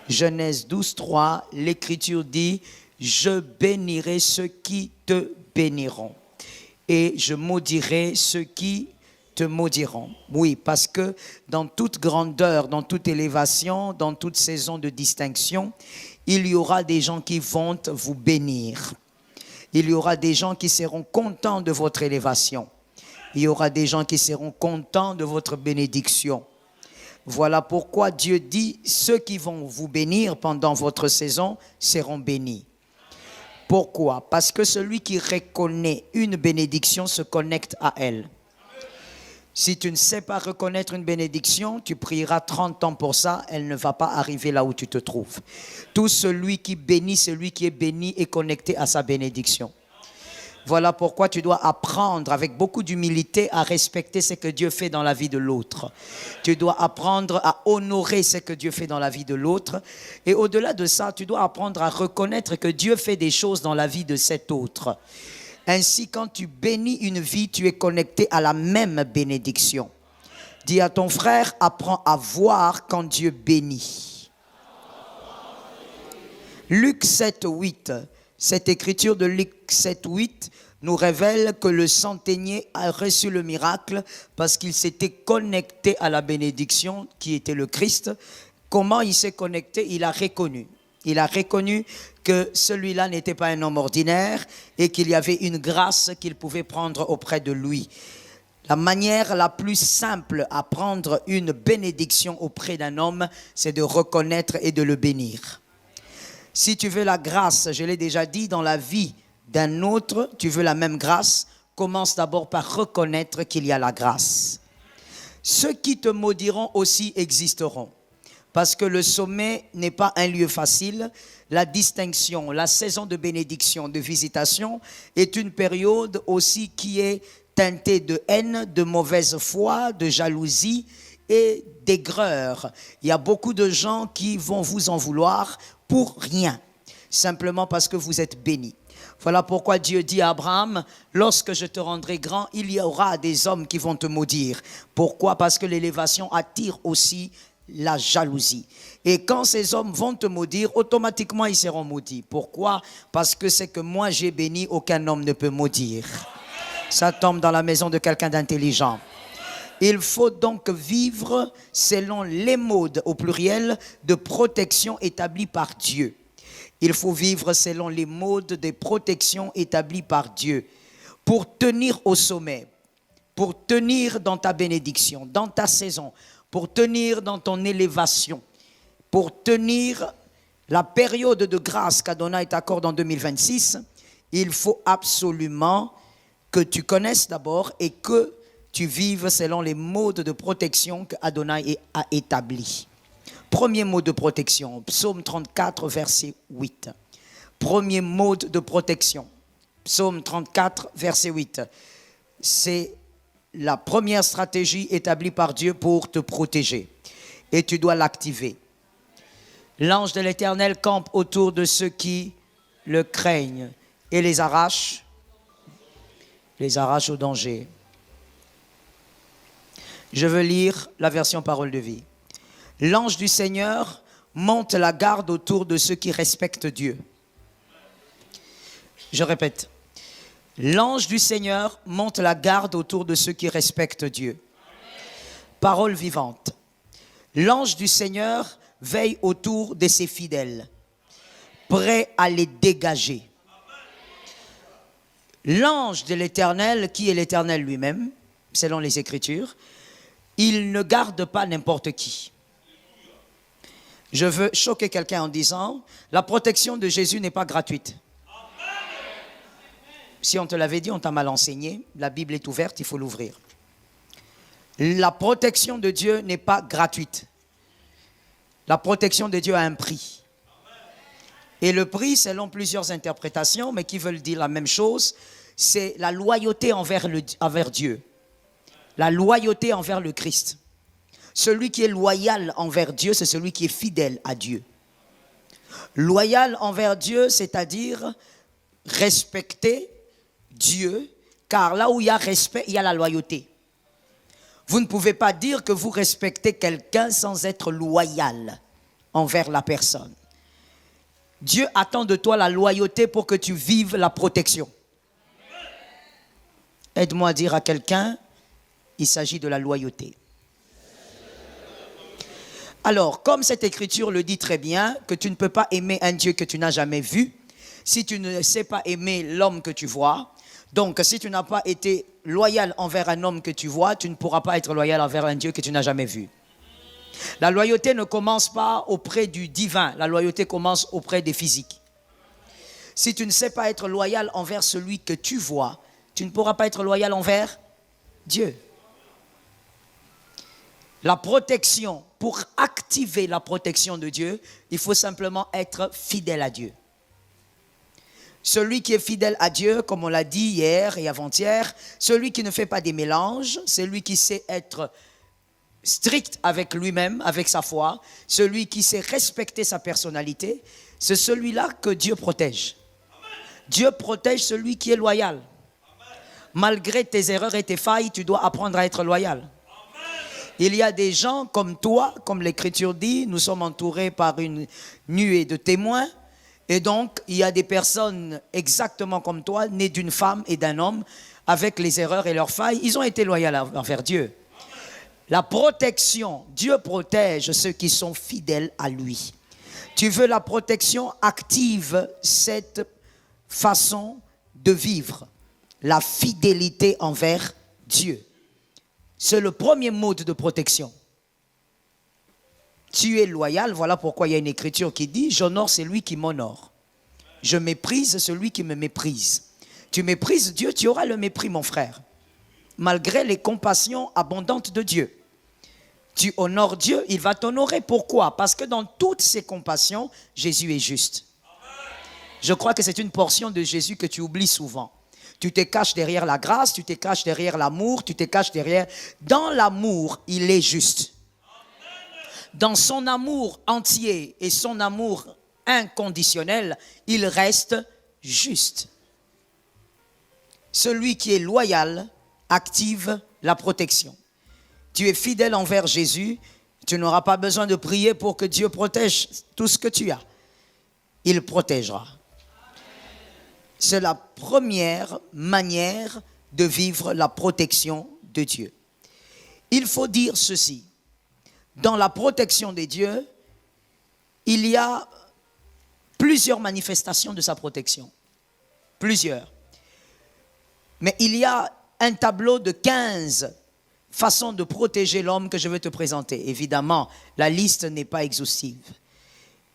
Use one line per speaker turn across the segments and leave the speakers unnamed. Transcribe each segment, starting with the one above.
Genèse 12, 3, l'Écriture dit « Je bénirai ceux qui te béniront et je maudirai ceux qui te maudiront. » Oui, parce que dans toute grandeur, dans toute élévation, dans toute saison de distinction, il y aura des gens qui vont vous bénir. Il y aura des gens qui seront contents de votre élévation. Il y aura des gens qui seront contents de votre bénédiction. Voilà pourquoi Dieu dit, ceux qui vont vous bénir pendant votre saison seront bénis. Pourquoi? Parce que celui qui reconnaît une bénédiction se connecte à elle. Si tu ne sais pas reconnaître une bénédiction, tu prieras 30 ans pour ça, elle ne va pas arriver là où tu te trouves. Tout celui qui bénit, celui qui est béni est connecté à sa bénédiction. Voilà pourquoi tu dois apprendre avec beaucoup d'humilité à respecter ce que Dieu fait dans la vie de l'autre. Tu dois apprendre à honorer ce que Dieu fait dans la vie de l'autre. Et au-delà de ça, tu dois apprendre à reconnaître que Dieu fait des choses dans la vie de cet autre. Ainsi, quand tu bénis une vie, tu es connecté à la même bénédiction. Dis à ton frère, apprends à voir quand Dieu bénit. Luc 7, 8. Cette écriture de Luc 7, 8 nous révèle que le centenier a reçu le miracle parce qu'il s'était connecté à la bénédiction qui était le Christ. Comment il s'est connecté? Il a reconnu. Il a reconnu que celui-là n'était pas un homme ordinaire et qu'il y avait une grâce qu'il pouvait prendre auprès de lui. La manière la plus simple à prendre une bénédiction auprès d'un homme, c'est de reconnaître et de le bénir. Si tu veux la grâce, je l'ai déjà dit, dans la vie d'un autre, tu veux la même grâce, commence d'abord par reconnaître qu'il y a la grâce. Ceux qui te maudiront aussi existeront. Parce que le sommet n'est pas un lieu facile. La distinction, la saison de bénédiction, de visitation est une période aussi qui est teintée de haine, de mauvaise foi, de jalousie et d'aigreur. Il y a beaucoup de gens qui vont vous en vouloir pour rien, simplement parce que vous êtes bénis. Voilà pourquoi Dieu dit à Abraham, lorsque je te rendrai grand, il y aura des hommes qui vont te maudire. Pourquoi? Parce que l'élévation attire aussi la jalousie. Et quand ces hommes vont te maudire, automatiquement ils seront maudits. Pourquoi? Parce que c'est que moi j'ai béni, aucun homme ne peut maudire. Ça tombe dans la maison de quelqu'un d'intelligent. Il faut donc vivre selon les modes, au pluriel, de protection établis par Dieu. Il faut vivre selon les modes de protection établis par Dieu pour tenir au sommet, pour tenir dans ta bénédiction, dans ta saison, pour tenir dans ton élévation, pour tenir la période de grâce qu'Adonai t'accorde en 2026. Il faut absolument que tu connaisses d'abord et que tu vives selon les modes de protection qu'Adonai a établis. Premier mode de protection, Psaume 34, verset 8. Premier mode de protection, Psaume 34, verset 8. C'est la première stratégie établie par Dieu pour te protéger. Et tu dois l'activer. L'ange de l'Éternel campe autour de ceux qui le craignent et les arrache au danger. Je veux lire la version Parole de vie. L'ange du Seigneur monte la garde autour de ceux qui respectent Dieu. Je répète. L'ange du Seigneur monte la garde autour de ceux qui respectent Dieu. Parole vivante. L'ange du Seigneur veille autour de ses fidèles, prêt à les dégager. L'ange de l'Éternel, qui est l'Éternel lui-même, selon les Écritures, il ne garde pas n'importe qui. Je veux choquer quelqu'un en disant, la protection de Jésus n'est pas gratuite. Si on te l'avait dit, on t'a mal enseigné. La Bible est ouverte, il faut l'ouvrir. La protection de Dieu n'est pas gratuite. La protection de Dieu a un prix. Et le prix, selon plusieurs interprétations, mais qui veulent dire la même chose, c'est la loyauté envers Dieu. La loyauté envers le Christ. Celui qui est loyal envers Dieu, c'est celui qui est fidèle à Dieu. Loyal envers Dieu, c'est-à-dire respecter Dieu, car là où il y a respect, il y a la loyauté. Vous ne pouvez pas dire que vous respectez quelqu'un sans être loyal. envers la personne. Dieu attend de toi la loyauté pour que tu vives la protection. Aide-moi à dire à quelqu'un, il s'agit de la loyauté. Alors, comme cette écriture le dit très bien, que tu ne peux pas aimer un Dieu que tu n'as jamais vu, si tu ne sais pas aimer l'homme que tu vois, donc si tu n'as pas été loyal envers un homme que tu vois, tu ne pourras pas être loyal envers un Dieu que tu n'as jamais vu. La loyauté ne commence pas auprès du divin, la loyauté commence auprès des physiques. Si tu ne sais pas être loyal envers celui que tu vois, tu ne pourras pas être loyal envers Dieu. La protection, pour activer la protection de Dieu, il faut simplement être fidèle à Dieu. Celui qui est fidèle à Dieu, comme on l'a dit hier et avant-hier, celui qui ne fait pas des mélanges, celui qui sait être strict avec lui-même, avec sa foi, celui qui sait respecter sa personnalité, c'est celui-là que Dieu protège. Dieu protège celui qui est loyal. Malgré tes erreurs et tes failles, tu dois apprendre à être loyal. Il y a des gens comme toi, comme l'Écriture dit, nous sommes entourés par une nuée de témoins. Et donc, il y a des personnes exactement comme toi, nées d'une femme et d'un homme, avec les erreurs et leurs failles. Ils ont été loyaux envers Dieu. La protection, Dieu protège ceux qui sont fidèles à lui. Tu veux la protection, active cette façon de vivre. La fidélité envers Dieu. C'est le premier mode de protection. Tu es loyal, voilà pourquoi il y a une écriture qui dit « J'honore celui qui m'honore. Je méprise celui qui me méprise. » Tu méprises Dieu, tu auras le mépris, mon frère. Malgré les compassions abondantes de Dieu. Tu honores Dieu, il va t'honorer. Pourquoi? Parce que dans toutes ses compassions, Jésus est juste. Je crois que c'est une portion de Jésus que tu oublies souvent. Tu te caches derrière la grâce, tu te caches derrière l'amour, tu te caches derrière... Dans l'amour, il est juste. Dans son amour entier et son amour inconditionnel, il reste juste. Celui qui est loyal active la protection. Tu es fidèle envers Jésus, tu n'auras pas besoin de prier pour que Dieu protège tout ce que tu as. Il protégera. C'est la première manière de vivre la protection de Dieu. Il faut dire ceci. Dans la protection de Dieu, il y a plusieurs manifestations de sa protection. Plusieurs. Mais il y a un tableau de 15 façons de protéger l'homme que je vais te présenter. Évidemment, la liste n'est pas exhaustive.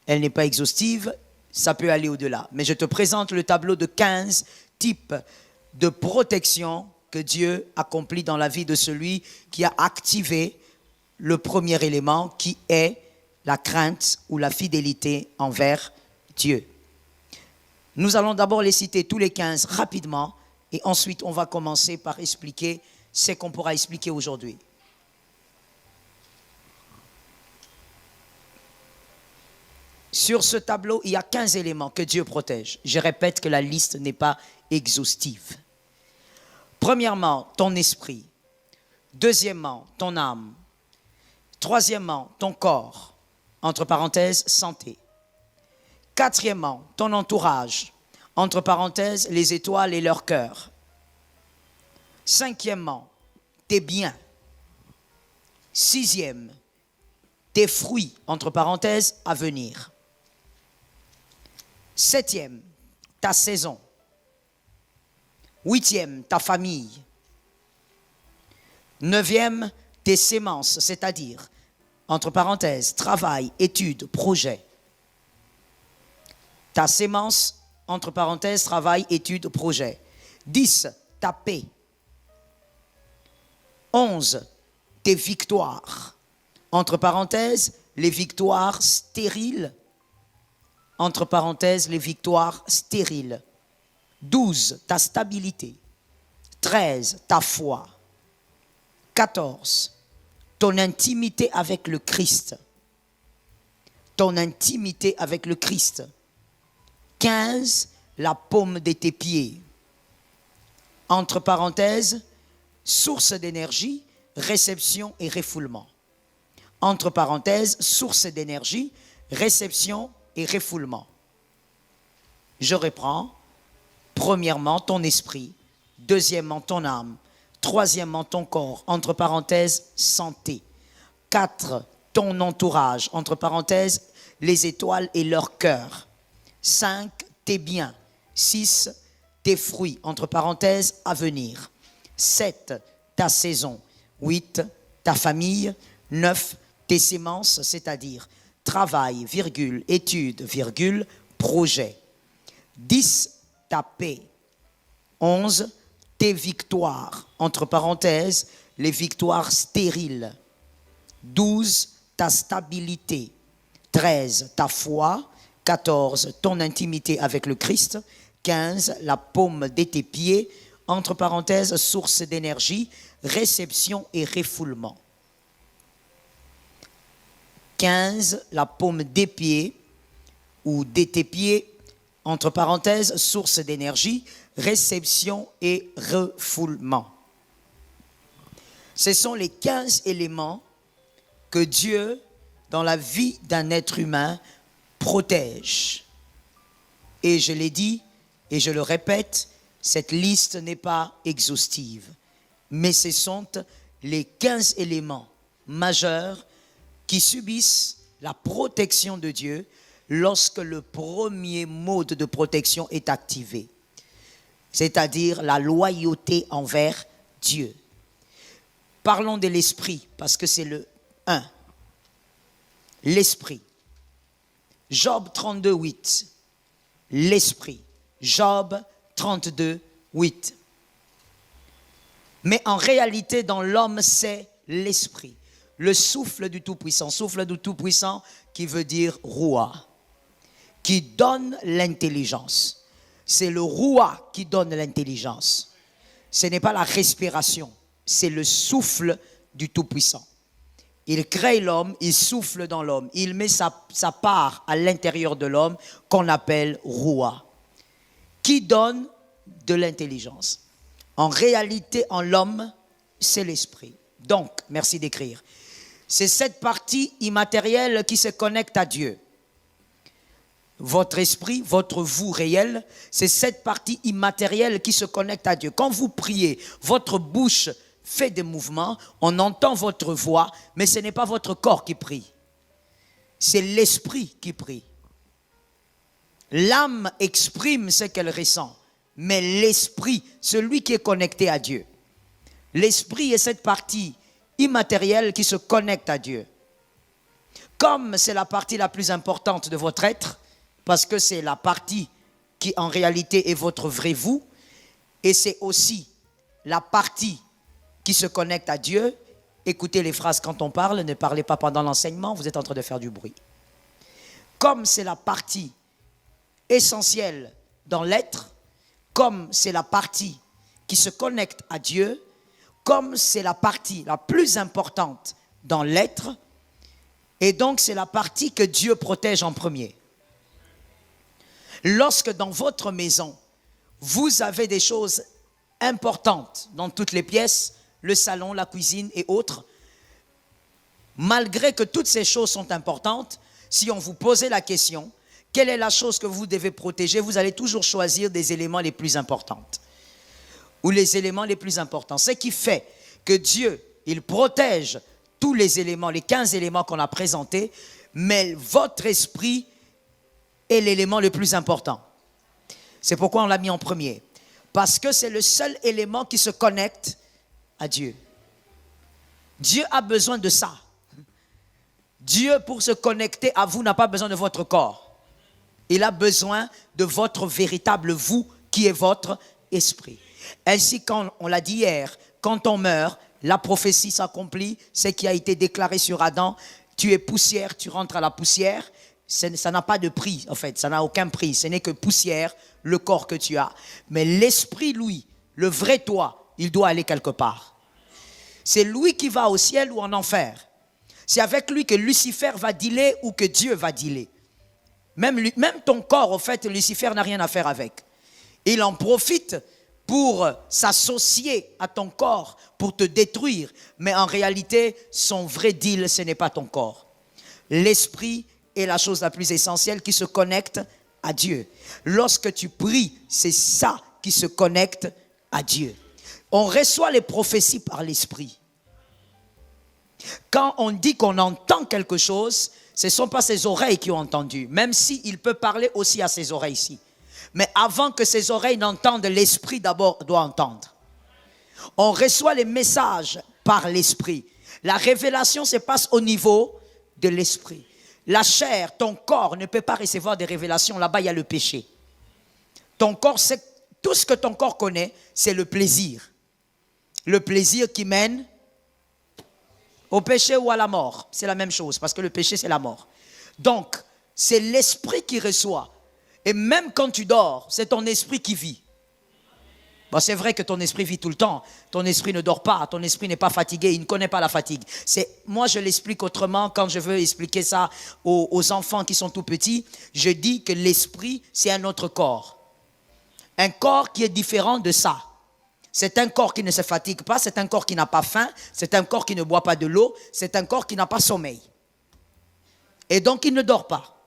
Elle n'est pas exhaustive, ça peut aller au-delà. Mais je te présente le tableau de 15 types de protection que Dieu accomplit dans la vie de celui qui a activé le premier élément qui est la crainte ou la fidélité envers Dieu. Nous allons d'abord les citer tous les 15 rapidement et ensuite on va commencer par expliquer ce qu'on pourra expliquer aujourd'hui. Sur ce tableau, il y a 15 éléments que Dieu protège. Je répète que la liste n'est pas exhaustive. Premièrement, ton esprit. Deuxièmement, ton âme. Troisièmement, ton corps. Entre parenthèses, santé. Quatrièmement, ton entourage. Entre parenthèses, les étoiles et leur cœur. Cinquièmement, tes biens. Sixième, tes fruits, entre parenthèses, à venir. Septième, ta saison. Huitième, ta famille. Neuvième, tes sémences, c'est-à-dire, entre parenthèses, travail, études, projet. Ta sémence, entre parenthèses, travail, études, projet. 10, ta paix. 11, tes victoires. Entre parenthèses, les victoires stériles. Entre parenthèses, les victoires stériles. 12, ta stabilité. 13, ta foi. 14, ton intimité avec le Christ. Ton intimité avec le Christ. 15, la paume de tes pieds. Entre parenthèses, source d'énergie, réception et refoulement. Entre parenthèses, source d'énergie, réception et refoulement. Je reprends. Premièrement, ton esprit. Deuxièmement, ton âme. Troisièmement, ton corps. Entre parenthèses, santé. 4, ton entourage. Entre parenthèses, les étoiles et leur cœur. 5, tes biens. 6, tes fruits. Entre parenthèses, avenir. 7, ta saison. 8, ta famille. 9, tes sémences, c'est-à-dire travail, virgule, études, virgule, projet. 10, ta paix. 11, tes victoires. Entre parenthèses, les victoires stériles. 12, ta stabilité. 13, ta foi. 14, ton intimité avec le Christ. 15, la paume de tes pieds. Entre parenthèses, source d'énergie, réception et refoulement. 15, la paume des pieds ou de tes pieds, entre parenthèses, source d'énergie, réception et refoulement. Ce sont les 15 éléments que Dieu, dans la vie d'un être humain, protège. Et je l'ai dit, et je le répète, cette liste n'est pas exhaustive, mais ce sont les 15 éléments majeurs qui subissent la protection de Dieu lorsque le premier mode de protection est activé, c'est-à-dire la loyauté envers Dieu. Parlons de l'esprit, parce que c'est le 1. L'esprit. Job 32, 8. L'esprit. Job 32, 8. Mais en réalité, dans l'homme, c'est l'esprit. Le souffle du Tout-Puissant. Souffle du Tout-Puissant qui veut dire roi, qui donne l'intelligence. C'est le roi qui donne l'intelligence. Ce n'est pas la respiration, c'est le souffle du Tout-Puissant. Il crée l'homme, il souffle dans l'homme, il met sa part à l'intérieur de l'homme qu'on appelle roi, qui donne de l'intelligence. En réalité, en l'homme, c'est l'esprit. Donc, merci d'écrire. C'est cette partie immatérielle qui se connecte à Dieu. Votre esprit, votre vous réel, c'est cette partie immatérielle qui se connecte à Dieu. Quand vous priez, votre bouche fait des mouvements, on entend votre voix, mais ce n'est pas votre corps qui prie. C'est l'esprit qui prie. L'âme exprime ce qu'elle ressent, mais l'esprit, celui qui est connecté à Dieu. L'esprit est cette partie immatérielle qui se connecte à Dieu. Comme c'est la partie la plus importante de votre être, parce que c'est la partie qui en réalité est votre vrai vous, et c'est aussi la partie qui se connecte à Dieu. Écoutez les phrases quand on parle, ne parlez pas pendant l'enseignement, vous êtes en train de faire du bruit. Comme c'est la partie essentielle dans l'être, comme c'est la partie qui se connecte à Dieu, comme c'est la partie la plus importante dans l'être, et donc c'est la partie que Dieu protège en premier. Lorsque dans votre maison, vous avez des choses importantes dans toutes les pièces, le salon, la cuisine et autres, malgré que toutes ces choses sont importantes, si on vous posait la question, quelle est la chose que vous devez protéger, vous allez toujours choisir des éléments les plus importants. Ou les éléments les plus importants. Ce qui fait que Dieu, il protège tous les éléments, les 15 éléments qu'on a présentés, mais votre esprit est l'élément le plus important. C'est pourquoi on l'a mis en premier. Parce que c'est le seul élément qui se connecte à Dieu. Dieu a besoin de ça. Dieu, pour se connecter à vous, n'a pas besoin de votre corps. Il a besoin de votre véritable vous, qui est votre esprit. Ainsi, quand on l'a dit hier, quand on meurt, la prophétie s'accomplit, ce qui a été déclaré sur Adam, tu es poussière, tu rentres à la poussière. Ça n'a pas de prix, en fait, ça n'a aucun prix, ce n'est que poussière, le corps que tu as. Mais l'esprit, lui, le vrai toi, il doit aller quelque part. C'est lui qui va au ciel ou en enfer. C'est avec lui que Lucifer va dealer ou que Dieu va dealer. Même ton corps, au fait, Lucifer n'a rien à faire avec. Il en profite pour s'associer à ton corps, pour te détruire. Mais en réalité, son vrai deal, ce n'est pas ton corps. L'esprit est la chose la plus essentielle qui se connecte à Dieu. Lorsque tu pries, c'est ça qui se connecte à Dieu. On reçoit les prophéties par l'esprit. Quand on dit qu'on entend quelque chose, ce ne sont pas ses oreilles qui ont entendu, même s'il peut parler aussi à ses oreilles ici. Mais avant que ses oreilles n'entendent, l'esprit d'abord doit entendre. On reçoit les messages par l'esprit. La révélation se passe au niveau de l'esprit. La chair, ton corps ne peut pas recevoir des révélations. Là-bas, il y a le péché. Ton corps, tout ce que ton corps connaît, c'est le plaisir. Le plaisir qui mène au péché ou à la mort. C'est la même chose, parce que le péché, c'est la mort. Donc, c'est l'esprit qui reçoit. Et même quand tu dors, c'est ton esprit qui vit. Bon, c'est vrai que ton esprit vit tout le temps. Ton esprit ne dort pas. Ton esprit n'est pas fatigué. Il ne connaît pas la fatigue. Moi, je l'explique autrement quand je veux expliquer ça aux enfants qui sont tout petits. Je dis que l'esprit, c'est un autre corps. Un corps qui est différent de ça. C'est un corps qui ne se fatigue pas, c'est un corps qui n'a pas faim, c'est un corps qui ne boit pas de l'eau, c'est un corps qui n'a pas sommeil. Et donc il ne dort pas.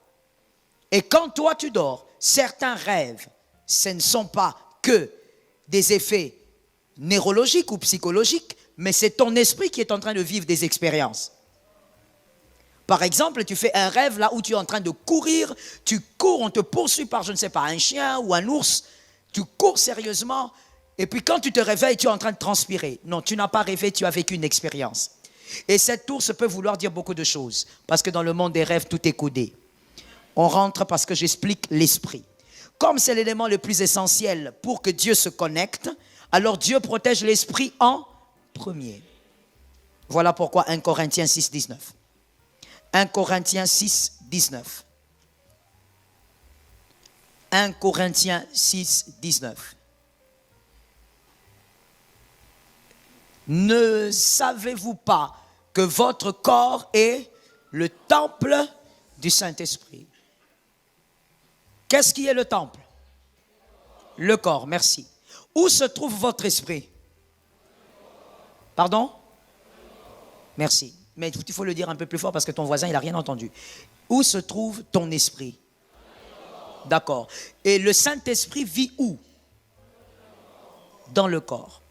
Et quand toi tu dors, certains rêves, ce ne sont pas que des effets neurologiques ou psychologiques, mais c'est ton esprit qui est en train de vivre des expériences. Par exemple, tu fais un rêve là où tu es en train de courir, tu cours, on te poursuit par, je ne sais pas, un chien ou un ours, tu cours sérieusement. Et puis quand tu te réveilles, tu es en train de transpirer. Non, tu n'as pas rêvé, tu as vécu une expérience. Et cette ours peut vouloir dire beaucoup de choses. Parce que dans le monde des rêves, tout est codé. On rentre parce que j'explique l'esprit. Comme c'est l'élément le plus essentiel pour que Dieu se connecte, alors Dieu protège l'esprit en premier. Voilà pourquoi 1 Corinthiens 6, 19. 1 Corinthiens 6, 19. 1 Corinthiens 6, 19. Ne savez-vous pas que votre corps est le temple du Saint-Esprit? Qu'est-ce qui est le temple? Le corps, merci. Où se trouve votre esprit? Pardon? Merci. Mais il faut le dire un peu plus fort parce que ton voisin, il n'a rien entendu. Où se trouve ton esprit? D'accord. Et le Saint-Esprit vit où? Dans le corps.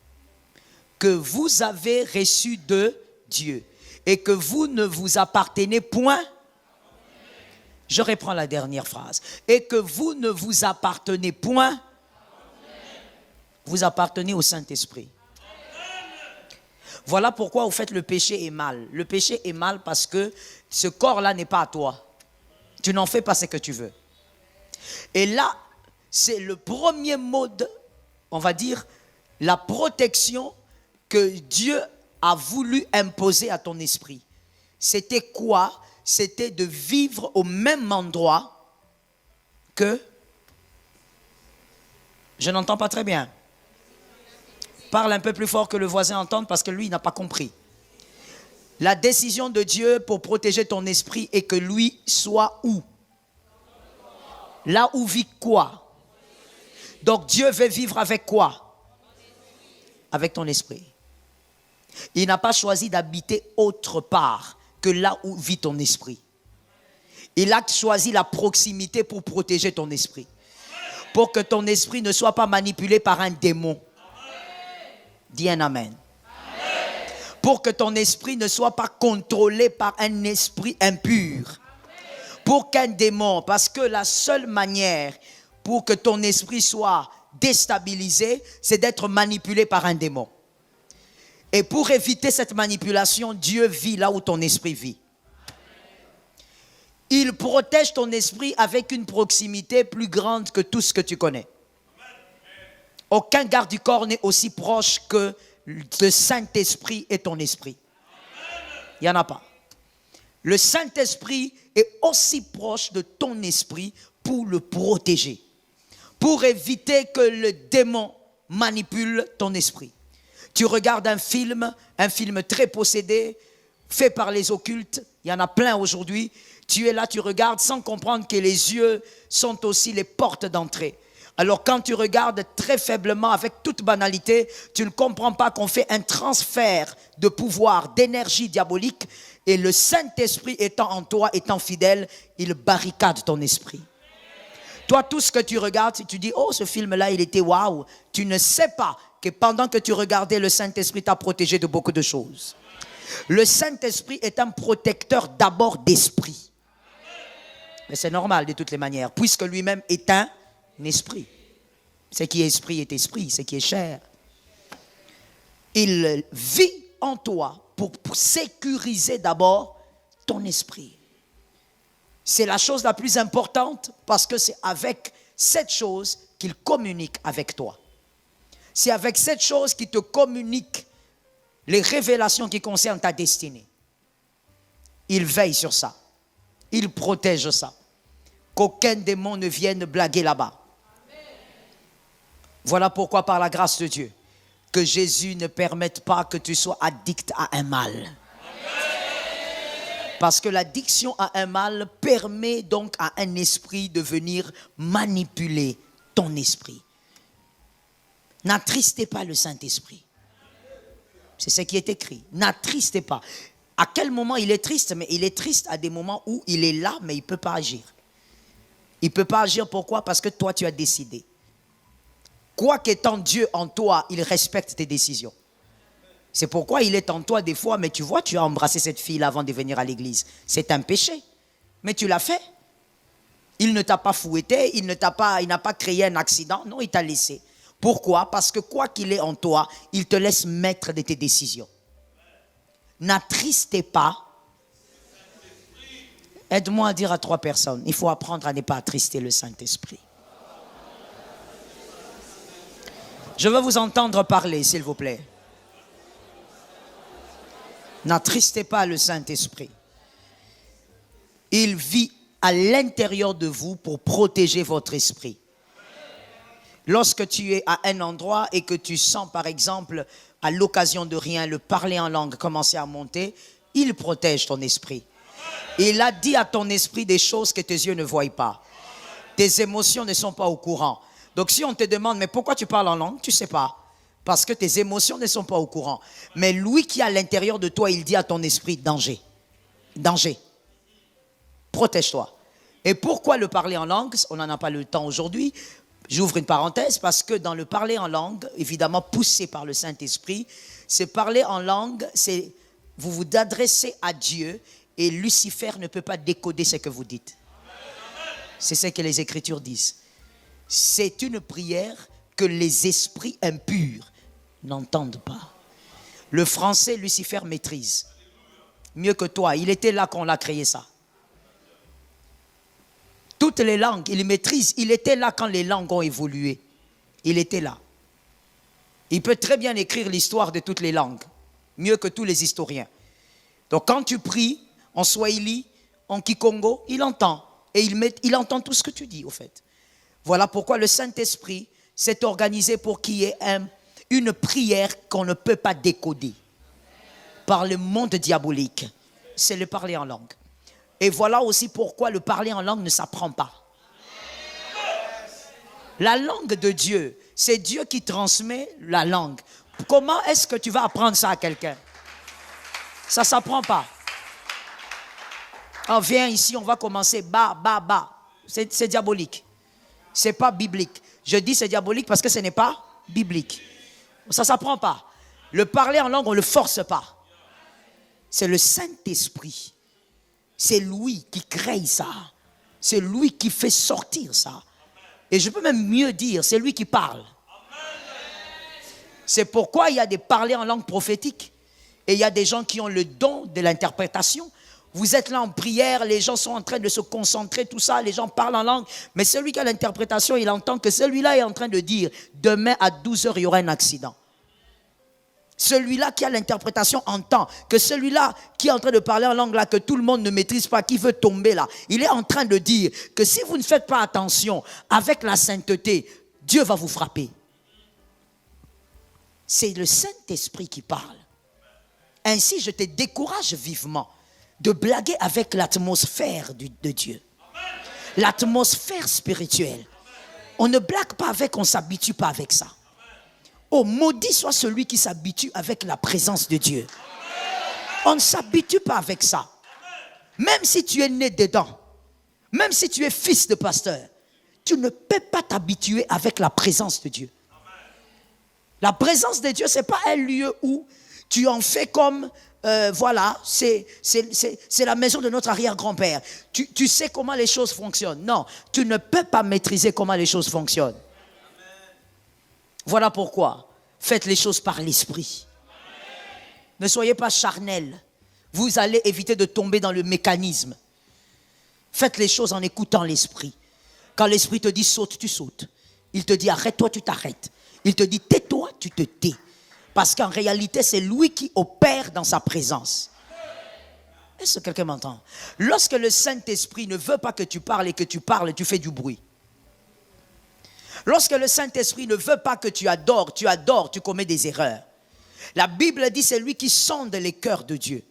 Que vous avez reçu de Dieu et que vous ne vous appartenez point. Je reprends la dernière phrase. Et que vous ne vous appartenez point. Vous appartenez au Saint-Esprit. Voilà pourquoi vous faites le péché est mal. Le péché est mal parce que ce corps-là n'est pas à toi. Tu n'en fais pas ce que tu veux. Et là, c'est le premier mode, on va dire, la protection que Dieu a voulu imposer à ton esprit. C'était quoi? C'était de vivre au même endroit que... Je n'entends pas très bien. Parle un peu plus fort que le voisin entende parce que lui, il n'a pas compris. La décision de Dieu pour protéger ton esprit est que lui soit où? Là où vit quoi? Donc Dieu veut vivre avec quoi? Avec ton esprit. Il n'a pas choisi d'habiter autre part que là où vit ton esprit. Il a choisi la proximité pour protéger ton esprit. Pour que ton esprit ne soit pas manipulé par un démon. Dis un amen. Pour que ton esprit ne soit pas contrôlé par un esprit impur. Pour qu'un démon, parce que la seule manière pour que ton esprit soit déstabilisé, c'est d'être manipulé par un démon. Et pour éviter cette manipulation, Dieu vit là où ton esprit vit. Il protège ton esprit avec une proximité plus grande que tout ce que tu connais. Aucun garde du corps n'est aussi proche que le Saint-Esprit et ton esprit. Il n'y en a pas. Le Saint-Esprit est aussi proche de ton esprit pour le protéger. Pour éviter que le démon manipule ton esprit. Tu regardes un film très possédé, fait par les occultes. Il y en a plein aujourd'hui. Tu es là, tu regardes sans comprendre que les yeux sont aussi les portes d'entrée. Alors quand tu regardes très faiblement, avec toute banalité, tu ne comprends pas qu'on fait un transfert de pouvoir, d'énergie diabolique Et le Saint-Esprit étant en toi, étant fidèle, il barricade ton esprit. Toi, tout ce que tu regardes, si tu dis, oh, ce film-là, il était waouh, tu ne sais pas que pendant que tu regardais, le Saint-Esprit t'a protégé de beaucoup de choses. Le Saint-Esprit est un protecteur d'abord d'esprit. Mais c'est normal de toutes les manières, puisque lui-même est un esprit. Ce qui est esprit, ce qui est chair. Il vit en toi pour sécuriser d'abord ton esprit. C'est la chose la plus importante parce que c'est avec cette chose qu'il communique avec toi. C'est avec cette chose qu'il te communique les révélations qui concernent ta destinée. Il veille sur ça. Il protège ça. Qu'aucun démon ne vienne blaguer là-bas. Voilà pourquoi par la grâce de Dieu, que Jésus ne permette pas que tu sois addict à un mal. Parce que l'addiction à un mal permet donc à un esprit de venir manipuler ton esprit. N'attristez pas le Saint-Esprit. C'est ce qui est écrit. N'attristez pas. À quel moment il est triste? Mais il est triste à des moments où il est là, mais il ne peut pas agir. Il ne peut pas agir, pourquoi? Parce que toi, tu as décidé. Quoi qu'étant Dieu en toi, il respecte tes décisions. C'est pourquoi il est en toi des fois, mais tu vois, tu as embrassé cette fille avant de venir à l'église. C'est un péché. Mais tu l'as fait. Il ne t'a pas fouetté, il n'a pas créé un accident. Non, il t'a laissé. Pourquoi? Parce que quoi qu'il est en toi, il te laisse maître de tes décisions. N'attristez pas. Aide-moi à dire à 3 personnes, il faut apprendre à ne pas attrister le Saint-Esprit. Je veux vous entendre parler, s'il vous plaît. N'attristez pas le Saint-Esprit. Il vit à l'intérieur de vous pour protéger votre esprit. Lorsque tu es à un endroit et que tu sens, par exemple, à l'occasion de rien, le parler en langue commencer à monter, il protège ton esprit. Il a dit à ton esprit des choses que tes yeux ne voient pas. Tes émotions ne sont pas au courant. Donc si on te demande, mais pourquoi tu parles en langue? Tu ne sais pas. Parce que tes émotions ne sont pas au courant. Mais lui qui est à l'intérieur de toi, il dit à ton esprit, danger. Danger. Protège-toi. Et pourquoi le parler en langue? On n'en a pas le temps aujourd'hui. J'ouvre une parenthèse parce que dans le parler en langue, évidemment poussé par le Saint-Esprit, c'est parler en langue, c'est vous vous adressez à Dieu et Lucifer ne peut pas décoder ce que vous dites. C'est ce que les Écritures disent. C'est une prière que les esprits impurs n'entendent pas. Le français, Lucifer maîtrise. Mieux que toi. Il était là quand on a créé ça. Toutes les langues, il maîtrise. Il était là quand les langues ont évolué. Il était là. Il peut très bien écrire l'histoire de toutes les langues. Mieux que tous les historiens. Donc quand tu pries en Swahili, en Kikongo, il entend. Et il entend tout ce que tu dis, au fait. Voilà pourquoi le Saint-Esprit s'est organisé pour qu'il y ait une prière qu'on ne peut pas décoder par le monde diabolique. C'est le parler en langue. Et voilà aussi pourquoi le parler en langue ne s'apprend pas. La langue de Dieu, c'est Dieu qui transmet la langue. Comment est-ce que tu vas apprendre ça à quelqu'un? Ça ne s'apprend pas. On vient ici, on va commencer ba. C'est diabolique. Ce n'est pas biblique. Je dis c'est diabolique parce que ce n'est pas biblique. Ça ne s'apprend pas. Le parler en langue, on ne le force pas. C'est le Saint-Esprit. C'est lui qui crée ça. C'est lui qui fait sortir ça. Et je peux même mieux dire, c'est lui qui parle. C'est pourquoi il y a des parlers en langue prophétique. Et il y a des gens qui ont le don de l'interprétation. Vous êtes là en prière, les gens sont en train de se concentrer, tout ça, les gens parlent en langue. Mais celui qui a l'interprétation, il entend que celui-là est en train de dire, demain à 12h, il y aura un accident. Celui-là qui a l'interprétation entend que celui-là qui est en train de parler en langue là, que tout le monde ne maîtrise pas, qui veut tomber là, il est en train de dire que si vous ne faites pas attention avec la sainteté, Dieu va vous frapper. C'est le Saint-Esprit qui parle. Ainsi, je te décourage vivement de blaguer avec l'atmosphère de Dieu. L'atmosphère spirituelle. On ne blague pas avec, on ne s'habitue pas avec ça. Oh, maudit soit celui qui s'habitue avec la présence de Dieu. On ne s'habitue pas avec ça. Même si tu es né dedans, même si tu es fils de pasteur, tu ne peux pas t'habituer avec la présence de Dieu. La présence de Dieu, ce n'est pas un lieu où tu en fais comme, voilà, c'est la maison de notre arrière-grand-père. Tu sais comment les choses fonctionnent. Non, tu ne peux pas maîtriser comment les choses fonctionnent. Voilà pourquoi, faites les choses par l'esprit. Ne soyez pas charnels. Vous allez éviter de tomber dans le mécanisme. Faites les choses en écoutant l'esprit. Quand l'esprit te dit saute, tu sautes. Il te dit arrête-toi, tu t'arrêtes. Il te dit tais-toi, tu te tais. Parce qu'en réalité, c'est lui qui opère dans sa présence. Est-ce que quelqu'un m'entend? Lorsque le Saint-Esprit ne veut pas que tu parles et que tu parles, tu fais du bruit. Lorsque le Saint-Esprit ne veut pas que tu adores, tu commets des erreurs. La Bible dit c'est lui qui sonde les cœurs de Dieu.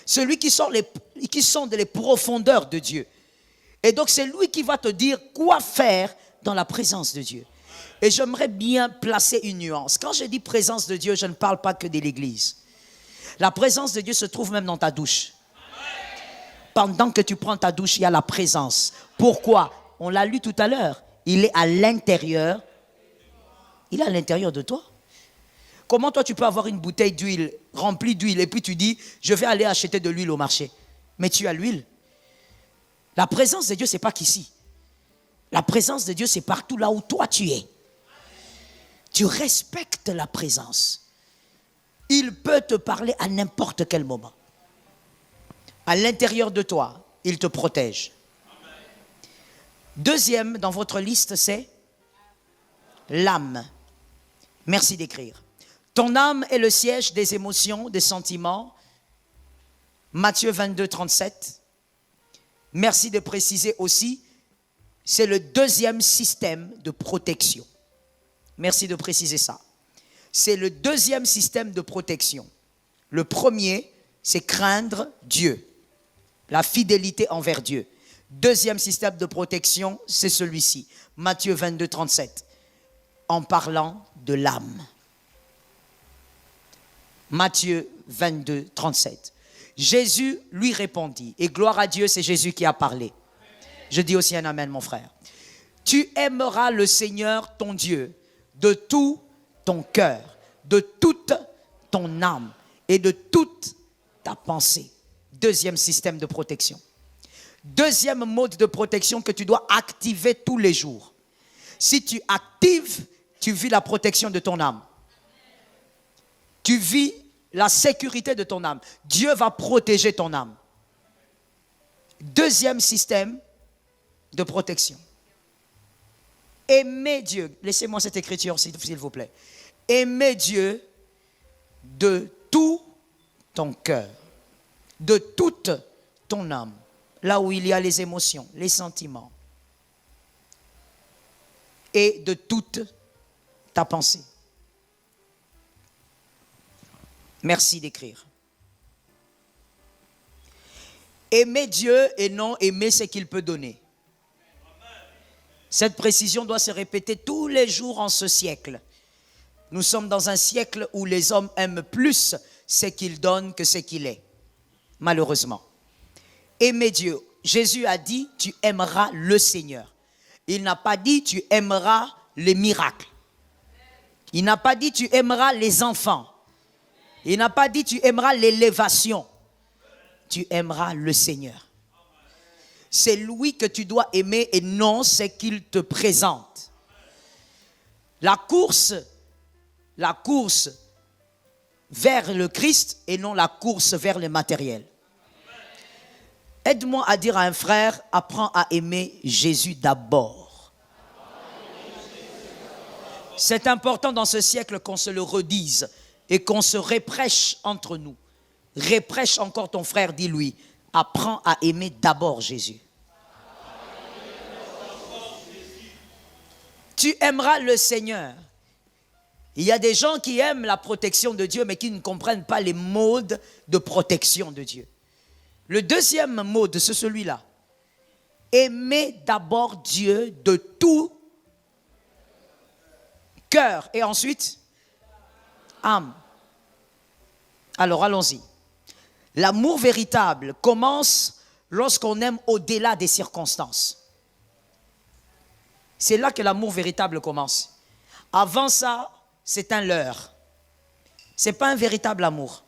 Celui qui sonde les profondeurs de Dieu. Et donc c'est lui qui va te dire quoi faire dans la présence de Dieu. Et j'aimerais bien placer une nuance. Quand je dis présence de Dieu, je ne parle pas que de l'église. La présence de Dieu se trouve même dans ta douche. Pendant que tu prends ta douche, il y a la présence. Pourquoi? On l'a lu tout à l'heure. Il est à l'intérieur. Il est à l'intérieur de toi. Comment toi tu peux avoir une bouteille d'huile remplie d'huile et puis tu dis je vais aller acheter de l'huile au marché. Mais tu as l'huile. La présence de Dieu, ce n'est pas qu'ici. La présence de Dieu, c'est partout là où toi tu es. Tu respectes la présence. Il peut te parler à n'importe quel moment. À l'intérieur de toi, il te protège. Deuxième dans votre liste, c'est l'âme. Merci d'écrire. Ton âme est le siège des émotions, des sentiments. Matthieu 22, 37. Merci de préciser aussi, c'est le deuxième système de protection. Merci de préciser ça. C'est le deuxième système de protection. Le premier, c'est craindre Dieu. La fidélité envers Dieu. Deuxième système de protection, c'est celui-ci. Matthieu 22, 37. En parlant de l'âme. Matthieu 22, 37. Jésus lui répondit, et gloire à Dieu, c'est Jésus qui a parlé. Je dis aussi un amen, mon frère. Tu aimeras le Seigneur, ton Dieu, de tout ton cœur, de toute ton âme et de toute ta pensée. Deuxième système de protection. Deuxième mode de protection que tu dois activer tous les jours. Si tu actives, tu vis la protection de ton âme. Tu vis la sécurité de ton âme. Dieu va protéger ton âme. Deuxième système de protection. Aimer Dieu. Laissez-moi cette écriture, s'il vous plaît. Aimer Dieu de tout ton cœur, de toute ton âme. Là où il y a les émotions, les sentiments. Et de toute ta pensée. Merci d'écrire. Aimer Dieu et non aimer ce qu'il peut donner. Cette précision doit se répéter tous les jours en ce siècle. Nous sommes dans un siècle où les hommes aiment plus ce qu'il donne que ce qu'il est. Malheureusement. Aimer Dieu. Jésus a dit, tu aimeras le Seigneur. Il n'a pas dit, tu aimeras les miracles. Il n'a pas dit, tu aimeras les enfants. Il n'a pas dit, tu aimeras l'élévation. Tu aimeras le Seigneur. C'est lui que tu dois aimer et non ce qu'il te présente. La course vers le Christ et non la course vers le matériel. Aide-moi à dire à un frère, apprends à aimer Jésus d'abord. C'est important dans ce siècle qu'on se le redise et qu'on se reprêche entre nous. Reprêche encore ton frère, dis-lui, apprends à aimer d'abord Jésus. Tu aimeras le Seigneur. Il y a des gens qui aiment la protection de Dieu, mais qui ne comprennent pas les modes de protection de Dieu. Le deuxième mode, c'est celui-là. Aimer d'abord Dieu de tout cœur. Et ensuite, âme. Alors, allons-y. L'amour véritable commence lorsqu'on aime au-delà des circonstances. C'est là que l'amour véritable commence. Avant ça, c'est un leurre. Ce n'est pas un véritable amour.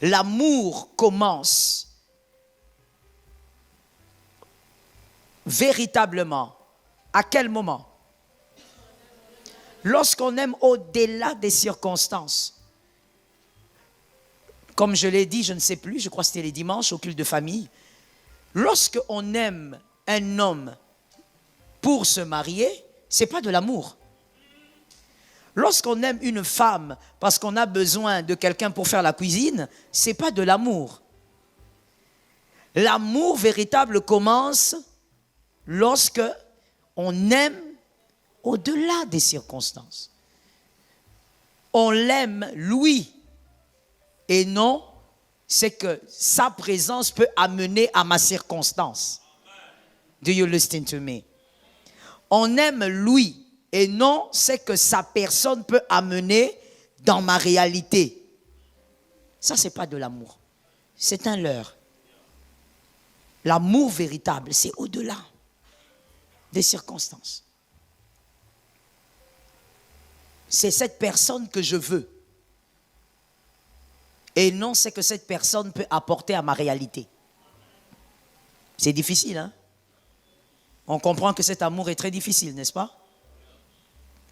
L'amour commence véritablement. À quel moment? Lorsqu'on aime au-delà des circonstances. Comme je l'ai dit, je ne sais plus, je crois que c'était les dimanches au culte de famille. Lorsqu'on aime un homme pour se marier, ce n'est pas de l'amour. Lorsqu'on aime une femme parce qu'on a besoin de quelqu'un pour faire la cuisine, ce n'est pas de l'amour. L'amour véritable commence lorsque on aime au-delà des circonstances. On l'aime lui et non c'est que sa présence peut amener à ma circonstance. Do you listen to me? On aime lui et non c'est que sa personne peut amener dans ma réalité. Ça, c'est pas de l'amour. C'est un leurre. L'amour véritable, c'est au-delà des circonstances. C'est cette personne que je veux. Et non c'est que cette personne peut apporter à ma réalité. C'est difficile, hein? On comprend que cet amour est très difficile, n'est-ce pas?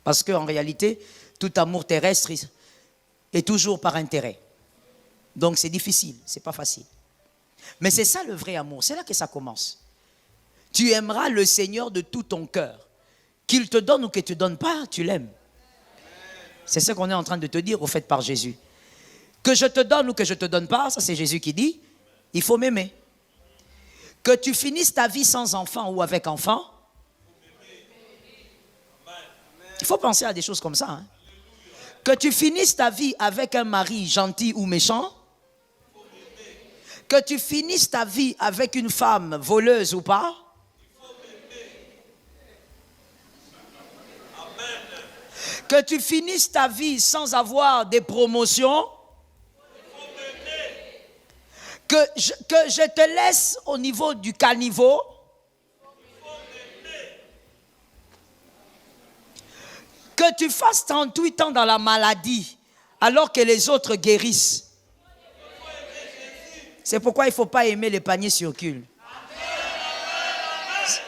Parce qu'en réalité, tout amour terrestre est toujours par intérêt. Donc c'est difficile, c'est pas facile. Mais c'est ça le vrai amour, c'est là que ça commence. Tu aimeras le Seigneur de tout ton cœur. Qu'il te donne ou qu'il ne te donne pas, tu l'aimes. C'est ce qu'on est en train de te dire au fait par Jésus. Que je te donne ou que je ne te donne pas, ça c'est Jésus qui dit, il faut m'aimer. Que tu finisses ta vie sans enfant ou avec enfant, il faut penser à des choses comme ça. Hein. Que tu finisses ta vie avec un mari gentil ou méchant, que tu finisses ta vie avec une femme voleuse ou pas, que tu finisses ta vie sans avoir des promotions, que je te laisse au niveau du caniveau, que tu fasses 38 ans dans la maladie alors que les autres guérissent. C'est pourquoi il ne faut pas aimer les paniers circulent.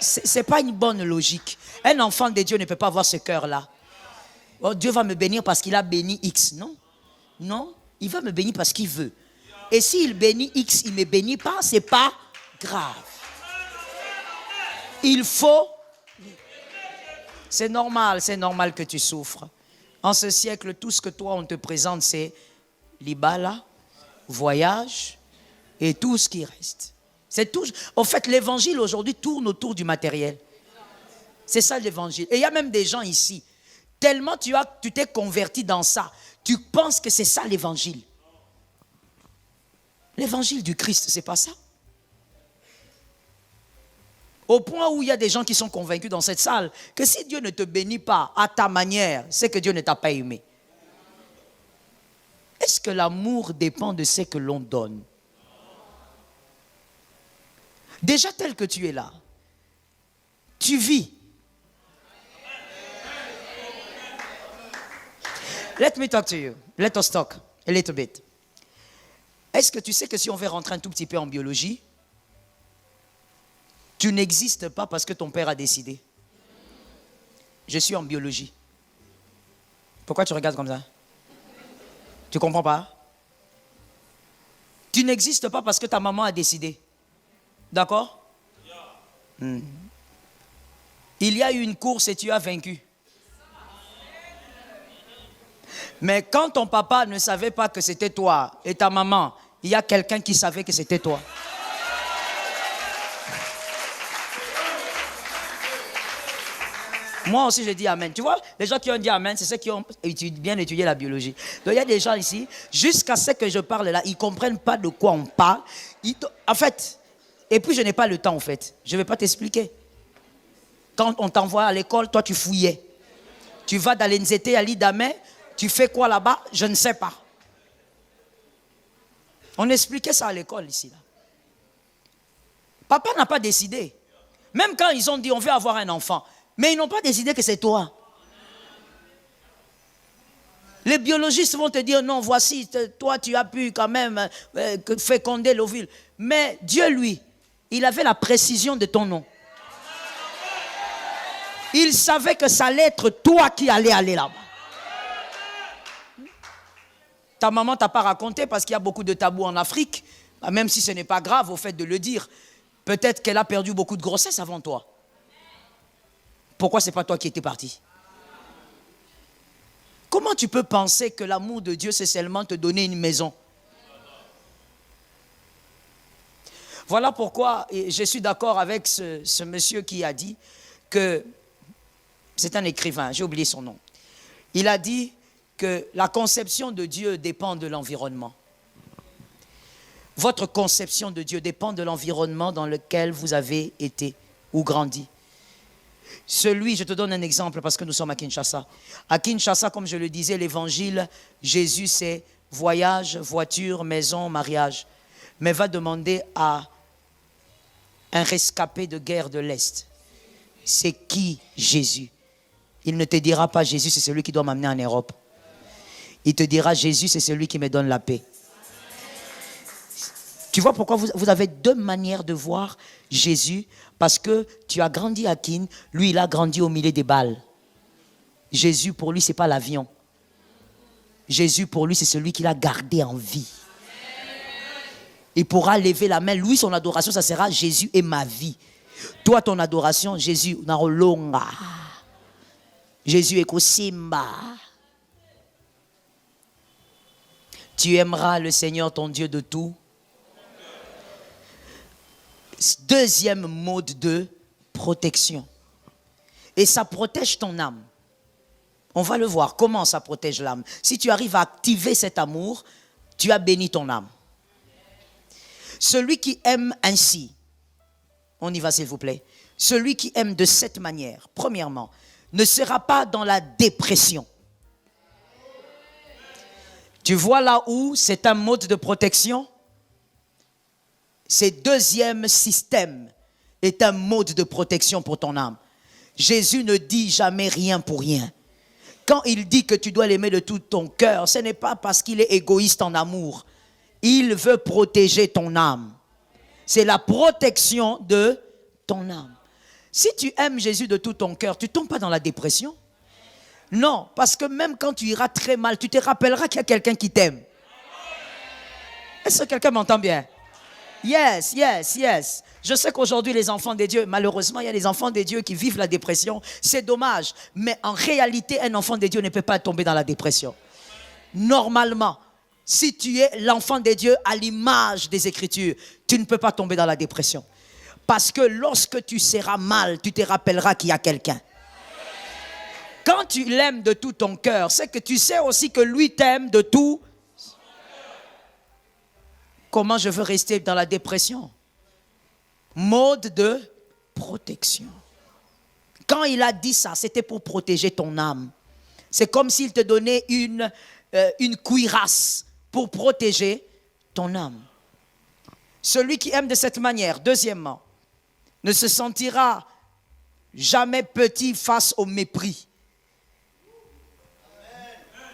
Ce n'est pas une bonne logique. Un enfant de Dieu ne peut pas avoir ce cœur-là. Oh, Dieu va me bénir parce qu'il a béni X. Non, non, il va me bénir parce qu'il veut. Et s'il bénit X, il ne me bénit pas, ce n'est pas grave. Il faut... C'est normal que tu souffres. En ce siècle, tout ce que toi, on te présente, c'est l'ibala, voyage et tout ce qui reste. C'est tout. En fait, l'évangile aujourd'hui tourne autour du matériel. C'est ça l'évangile. Et il y a même des gens ici, tellement tu t'es converti dans ça, tu penses que c'est ça l'évangile. L'évangile du Christ, c'est pas ça. Au point où il y a des gens qui sont convaincus dans cette salle que si Dieu ne te bénit pas à ta manière, c'est que Dieu ne t'a pas aimé. Est-ce que l'amour dépend de ce que l'on donne? Déjà tel que tu es là, tu vis. Let me talk to you. Let us talk a little bit. Est-ce que tu sais que si on veut rentrer un tout petit peu en biologie, tu n'existes pas parce que ton père a décidé. Je suis en biologie. Pourquoi tu regardes comme ça? Tu ne comprends pas? Tu n'existes pas parce que ta maman a décidé. D'accord? Il y a eu une course et tu as vaincu. Mais quand ton papa ne savait pas que c'était toi et ta maman, il y a quelqu'un qui savait que c'était toi. Moi aussi, je dis Amen. Tu vois, les gens qui ont dit Amen, c'est ceux qui ont bien étudié la biologie. Donc, il y a des gens ici, jusqu'à ce que je parle là, ils ne comprennent pas de quoi on parle. En fait, et puis je n'ai pas le temps, en fait. Je ne vais pas t'expliquer. Quand on t'envoie à l'école, toi, tu fouillais. Tu vas dans l'NZT à l'Idamé, tu fais quoi là-bas? Je ne sais pas. On expliquait ça à l'école ici. Là. Papa n'a pas décidé. Même quand ils ont dit on veut avoir un enfant. Mais ils n'ont pas décidé que c'est toi. Les biologistes vont te dire non, voici, toi tu as pu quand même féconder l'ovule. Mais Dieu, lui, il avait la précision de ton nom. Il savait que ça allait être toi qui allais aller là-bas. Ta maman t'a pas raconté parce qu'il y a beaucoup de tabous en Afrique, même si ce n'est pas grave au fait de le dire. Peut-être qu'elle a perdu beaucoup de grossesse avant toi. Pourquoi ce n'est pas toi qui étais parti? Comment tu peux penser que l'amour de Dieu, c'est seulement te donner une maison? Voilà pourquoi je suis d'accord avec ce monsieur qui a dit que, c'est un écrivain, j'ai oublié son nom. Il a dit que la conception de Dieu dépend de l'environnement. Votre conception de Dieu dépend de l'environnement dans lequel vous avez été ou grandi. Je te donne un exemple parce que nous sommes à Kinshasa. À Kinshasa, comme je le disais, l'évangile, Jésus, c'est voyage, voiture, maison, mariage. Mais va demander à un rescapé de guerre de l'Est. C'est qui Jésus? Il ne te dira pas Jésus, c'est celui qui doit m'amener en Europe. Il te dira Jésus, c'est celui qui me donne la paix. Tu vois pourquoi vous avez deux manières de voir Jésus? Parce que tu as grandi à Kin, lui il a grandi au milieu des balles. Jésus pour lui ce n'est pas l'avion. Jésus pour lui c'est celui qu'il a gardé en vie. Il pourra lever la main, lui son adoration ça sera Jésus est ma vie. Toi ton adoration Jésus narolonga. Jésus est kosimba. Tu aimeras le Seigneur ton Dieu de tout. Deuxième mode de protection. Et ça protège ton âme. On va le voir, comment ça protège l'âme. Si tu arrives à activer cet amour, tu as béni ton âme. Celui qui aime ainsi, on y va s'il vous plaît, celui qui aime de cette manière, premièrement, ne sera pas dans la dépression. Tu vois là où c'est un mode de protection? Ce deuxième système est un mode de protection pour ton âme. Jésus ne dit jamais rien pour rien. Quand il dit que tu dois l'aimer de tout ton cœur, ce n'est pas parce qu'il est égoïste en amour. Il veut protéger ton âme. C'est la protection de ton âme. Si tu aimes Jésus de tout ton cœur, tu ne tombes pas dans la dépression. Non, parce que même quand tu iras très mal, tu te rappelleras qu'il y a quelqu'un qui t'aime. Est-ce que quelqu'un m'entend bien? Yes, yes, yes. Je sais qu'aujourd'hui, les enfants de Dieu, malheureusement, il y a des enfants de Dieu qui vivent la dépression. C'est dommage. Mais en réalité, un enfant de Dieu ne peut pas tomber dans la dépression. Normalement, si tu es l'enfant de Dieu à l'image des Écritures, tu ne peux pas tomber dans la dépression. Parce que lorsque tu seras mal, tu te rappelleras qu'il y a quelqu'un. Quand tu l'aimes de tout ton cœur, c'est que tu sais aussi que lui t'aime de tout. Comment je veux rester dans la dépression? Mode de protection. Quand il a dit ça, c'était pour protéger ton âme. C'est comme s'il te donnait une cuirasse pour protéger ton âme. Celui qui aime de cette manière, deuxièmement, ne se sentira jamais petit face au mépris.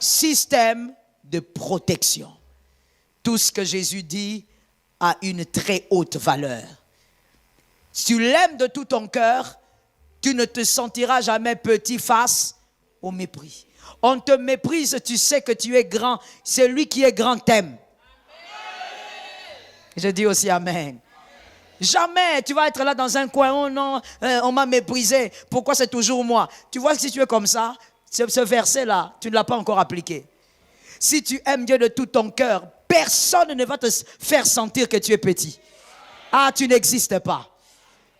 Système de protection. Tout ce que Jésus dit a une très haute valeur. Si tu l'aimes de tout ton cœur, tu ne te sentiras jamais petit face au mépris. On te méprise, tu sais que tu es grand. Celui qui est grand t'aime. Je dis aussi Amen. Jamais tu vas être là dans un coin, oh non, on m'a méprisé. Pourquoi c'est toujours moi? Tu vois, si tu es comme ça, ce verset-là, tu ne l'as pas encore appliqué. Si tu aimes Dieu de tout ton cœur, personne ne va te faire sentir que tu es petit. Ah, tu n'existes pas.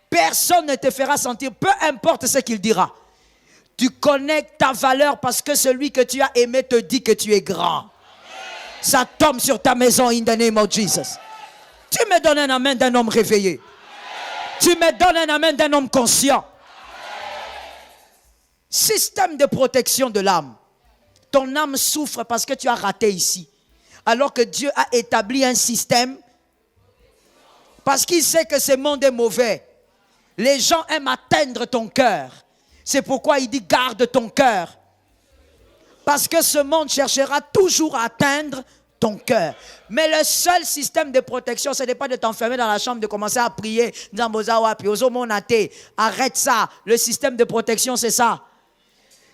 Personne ne te fera sentir, peu importe ce qu'il dira. Tu connais ta valeur parce que celui que tu as aimé te dit que tu es grand. Ça tombe sur ta maison in the name of Jesus. Tu me donnes un amen d'un homme réveillé. Tu me donnes un amen d'un homme conscient. Système de protection de l'âme. Ton âme souffre parce que tu as raté ici. alors que Dieu a établi un système parce qu'il sait que ce monde est mauvais. Les gens aiment atteindre ton cœur. C'est pourquoi il dit garde ton cœur. Parce que ce monde cherchera toujours à atteindre ton cœur. Mais le seul système de protection, ce n'est pas de t'enfermer dans la chambre, de commencer à prier. Arrête ça. Le système de protection, c'est ça.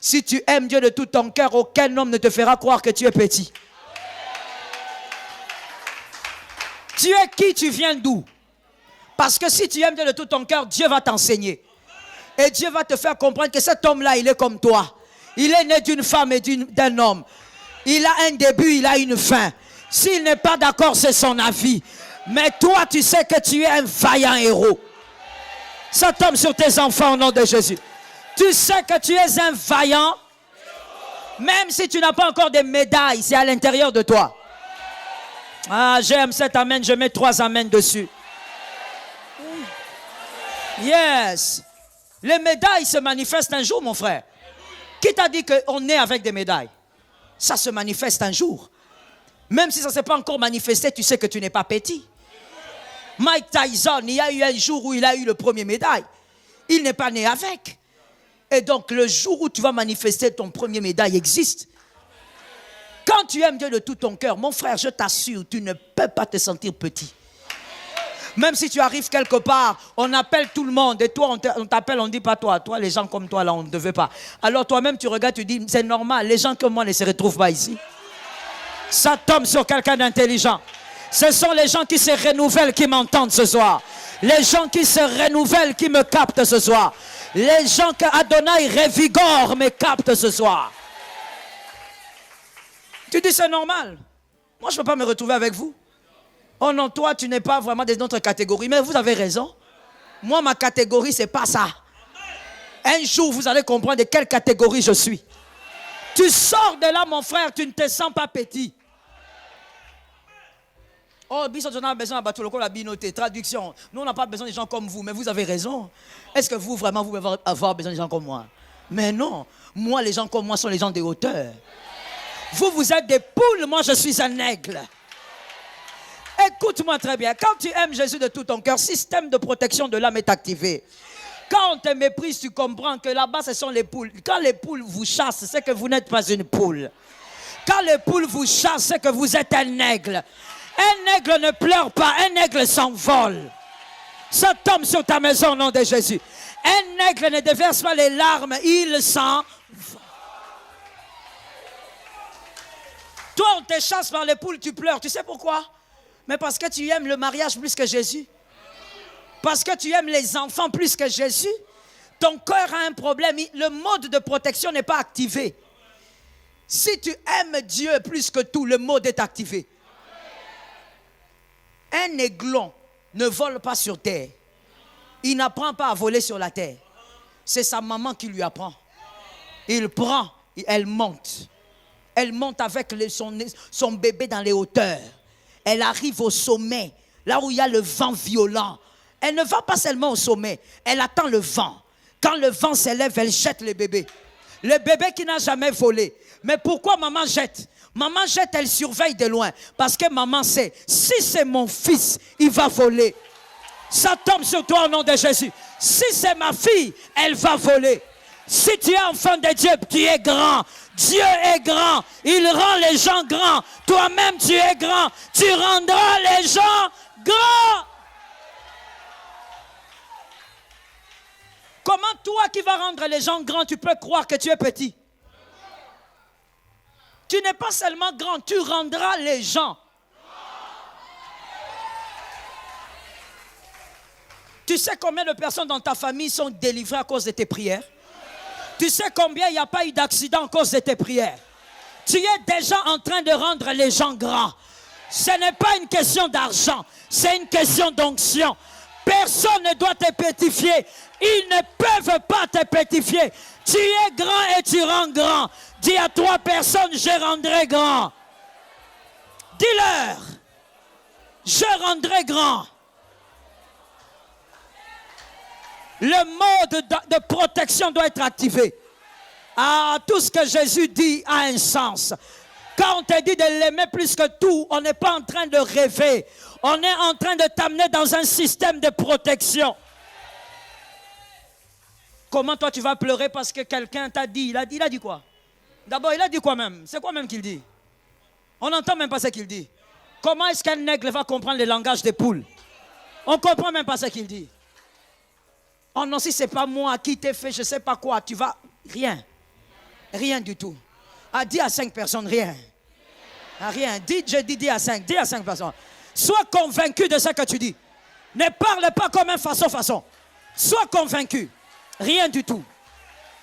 Si tu aimes Dieu de tout ton cœur, aucun homme ne te fera croire que tu es petit. Tu es qui? Tu viens d'où? Parce que si tu aimes Dieu de tout ton cœur, Dieu va t'enseigner. Et Dieu va te faire comprendre que cet homme-là, il est comme toi. Il est né d'une femme et d'un homme. Il a un début, il a une fin. S'il n'est pas d'accord, c'est son avis. Mais toi, tu sais que tu es un vaillant héros. Ça tombe sur tes enfants au nom de Jésus. Tu sais que tu es un vaillant. Même si tu n'as pas encore de médailles, c'est à l'intérieur de toi. Ah, j'aime cet amen, je mets 3 amens dessus. Yes. Les médailles se manifestent un jour, mon frère. Qui t'a dit qu'on est avec des médailles? Ça se manifeste un jour. Même si ça ne s'est pas encore manifesté, tu sais que tu n'es pas petit. Mike Tyson, il y a eu un jour où il a eu le premier médaille. Il n'est pas né avec. Et donc, le jour où tu vas manifester ton premier médaille existe. Quand tu aimes Dieu de tout ton cœur, mon frère, je t'assure, tu ne peux pas te sentir petit. Même si tu arrives quelque part, on appelle tout le monde. Et toi, on t'appelle, on ne dit pas toi. Toi, les gens comme toi, là, on ne te veut pas. Alors toi-même, tu regardes, tu dis, c'est normal. Les gens comme moi ne se retrouvent pas ici. Ça tombe sur quelqu'un d'intelligent. Ce sont les gens qui se renouvellent qui m'entendent ce soir. Les gens qui se renouvellent qui me captent ce soir. Les gens que Adonai revigore me captent ce soir. Tu dis, c'est normal. Moi, je ne peux pas me retrouver avec vous. Oh non, toi, tu n'es pas vraiment de notre catégorie. Mais vous avez raison. Moi, ma catégorie, ce n'est pas ça. Un jour, vous allez comprendre de quelle catégorie je suis. Tu sors de là, mon frère, tu ne te sens pas petit. Oh, on a besoin de la binoté, traduction. Nous, on n'a pas besoin de gens comme vous, mais vous avez raison. Est-ce que vous, vraiment, vous pouvez avoir besoin de gens comme moi? Mais non. Moi, les gens comme moi sont les gens de hauteur. Vous, vous êtes des poules, moi, je suis un aigle. Écoute-moi très bien. Quand tu aimes Jésus de tout ton cœur, système de protection de l'âme est activé. Quand on te méprise, tu comprends que là-bas, ce sont les poules. Quand les poules vous chassent, c'est que vous n'êtes pas une poule. Quand les poules vous chassent, c'est que vous êtes un aigle. Un aigle ne pleure pas, un aigle s'envole. Ça tombe sur ta maison au nom de Jésus. Un aigle ne déverse pas les larmes, il s'envole. Toi, on te chasse par les poules, tu pleures. Tu sais pourquoi? Mais parce que tu aimes le mariage plus que Jésus. Parce que tu aimes les enfants plus que Jésus. Ton cœur a un problème. Le mode de protection n'est pas activé. Si tu aimes Dieu plus que tout, le mode est activé. Un aiglon ne vole pas sur terre. Il n'apprend pas à voler sur la terre. C'est sa maman qui lui apprend. Il prend, elle monte. Elle monte avec son bébé dans les hauteurs. Elle arrive au sommet, là où il y a le vent violent. Elle ne va pas seulement au sommet, elle attend le vent. Quand le vent s'élève, elle jette le bébé. Le bébé qui n'a jamais volé. Mais pourquoi maman jette? Maman jette, elle surveille de loin. Parce que maman sait, si c'est mon fils, il va voler. Ça tombe sur toi au nom de Jésus. Si c'est ma fille, elle va voler. Si tu es enfant de Dieu, tu es grand. Dieu est grand. Il rend les gens grands. Toi-même, tu es grand. Tu rendras les gens grands. Comment toi qui vas rendre les gens grands, tu peux croire que tu es petit? Tu n'es pas seulement grand, tu rendras les gens. Tu sais combien de personnes dans ta famille sont délivrées à cause de tes prières? Tu sais combien il n'y a pas eu d'accident à cause de tes prières? Tu es déjà en train de rendre les gens grands. Ce n'est pas une question d'argent, c'est une question d'onction. Personne ne doit te pétifier. Ils ne peuvent pas te pétifier. Tu es grand et tu rends grand. Dis à 3 personnes, je rendrai grand. Dis-leur, je rendrai grand. Le mode de protection doit être activé. Ah, tout ce que Jésus dit a un sens. Quand on te dit de l'aimer plus que tout, on n'est pas en train de rêver. On est en train de t'amener dans un système de protection. Comment toi tu vas pleurer parce que quelqu'un t'a dit, il a dit quoi? D'abord, il a dit quoi même? C'est quoi même qu'il dit? On n'entend même pas ce qu'il dit. Comment est-ce qu'un aigle va comprendre le langage des poules? On ne comprend même pas ce qu'il dit. Oh non, si ce n'est pas moi qui t'ai fait, je ne sais pas quoi, tu vas... Rien. Rien du tout. Ah, dis à 5 personnes, rien. Ah, rien. Dis à 5. Dis à 5 personnes. Sois convaincu de ce que tu dis. Ne parle pas comme un façon. Sois convaincu. Rien du tout.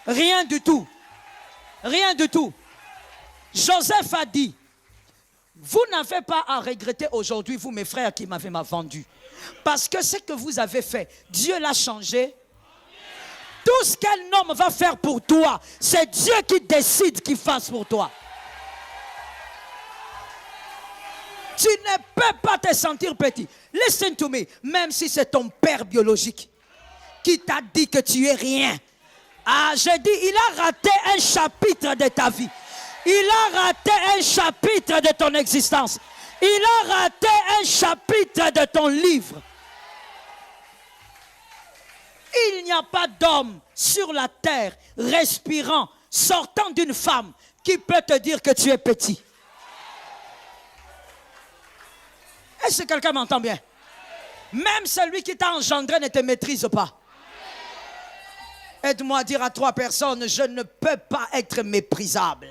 Rien du tout. Rien du tout. Joseph a dit, vous n'avez pas à regretter aujourd'hui, vous mes frères qui m'avez vendu. Parce que ce que vous avez fait, Dieu l'a changé. Tout ce qu'un homme va faire pour toi, c'est Dieu qui décide qu'il fasse pour toi. Tu ne peux pas te sentir petit. Listen to me. Même si c'est ton père biologique qui t'a dit que tu es rien. Ah, je dis, il a raté un chapitre de ta vie. Il a raté un chapitre de ton existence. Il a raté un chapitre de ton livre. Il n'y a pas d'homme sur la terre respirant, sortant d'une femme qui peut te dire que tu es petit. Est-ce que quelqu'un m'entend bien? Même celui qui t'a engendré ne te maîtrise pas. Aide-moi à dire à 3 personnes, je ne peux pas être méprisable.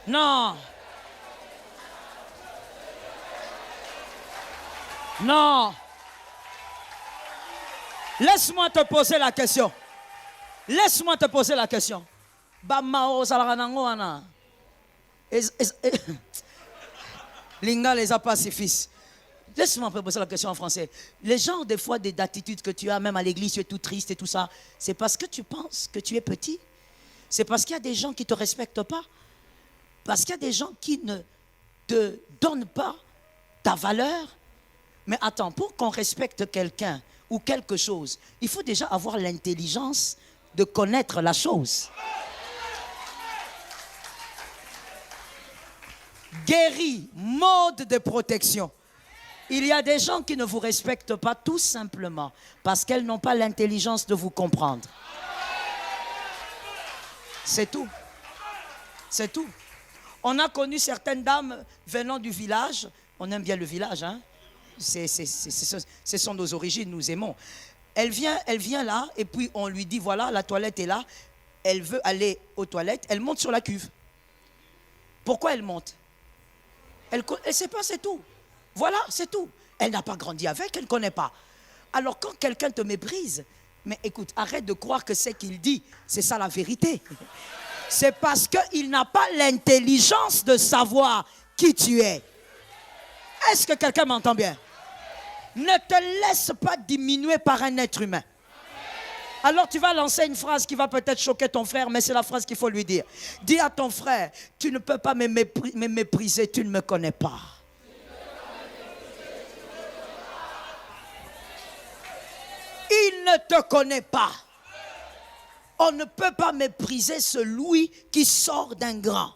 Non. Non. Laisse-moi te poser la question. Laisse-moi te poser la question. Linga les a pas ses fils. Laisse-moi te poser la question en français. Les genres des fois d'attitudes que tu as, même à l'église, tu es tout triste et tout ça, c'est parce que tu penses que tu es petit? C'est parce qu'il y a des gens qui ne te respectent pas? Parce qu'il y a des gens qui ne te donnent pas ta valeur? Mais attends, pour qu'on respecte quelqu'un ou quelque chose, il faut déjà avoir l'intelligence de connaître la chose. Guéri, mode de protection. Il y a des gens qui ne vous respectent pas tout simplement parce qu'elles n'ont pas l'intelligence de vous comprendre. C'est tout. C'est tout. On a connu certaines dames venant du village. On aime bien le village, hein? Ce sont nos origines, nous aimons. Elle vient là et puis on lui dit, voilà, la toilette est là. Elle veut aller aux toilettes. Elle monte sur la cuve. Pourquoi elle monte? Elle ne sait pas, c'est tout. Voilà, c'est tout. Elle n'a pas grandi avec, elle ne connaît pas. Alors quand quelqu'un te méprise, mais écoute, arrête de croire que ce qu'il dit, c'est ça la vérité. C'est parce qu'il n'a pas l'intelligence de savoir qui tu es. Est-ce que quelqu'un m'entend bien? Ne te laisse pas diminuer par un être humain. Alors tu vas lancer une phrase qui va peut-être choquer ton frère, mais c'est la phrase qu'il faut lui dire. Dis à ton frère, tu ne peux pas me mépriser, tu ne me connais pas. Il ne te connaît pas. On ne peut pas mépriser celui qui sort d'un grand.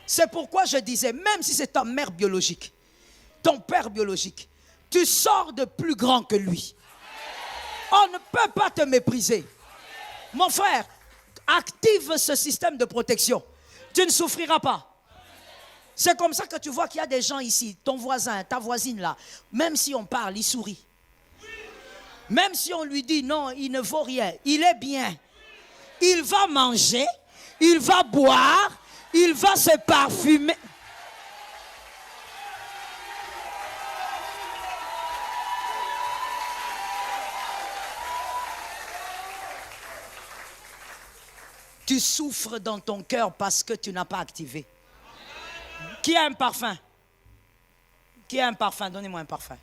C'est pourquoi je disais, même si c'est ta mère biologique, ton père biologique, tu sors de plus grand que lui. On ne peut pas te mépriser. Mon frère, active ce système de protection. Tu ne souffriras pas. C'est comme ça que tu vois qu'il y a des gens ici, ton voisin, ta voisine là, même si on parle, il sourit. Même si on lui dit non, il ne vaut rien, il est bien. Il va manger, il va boire, il va se parfumer. Tu souffres dans ton cœur parce que tu n'as pas activé. Qui a un parfum? Qui a un parfum? Donnez-moi un parfum.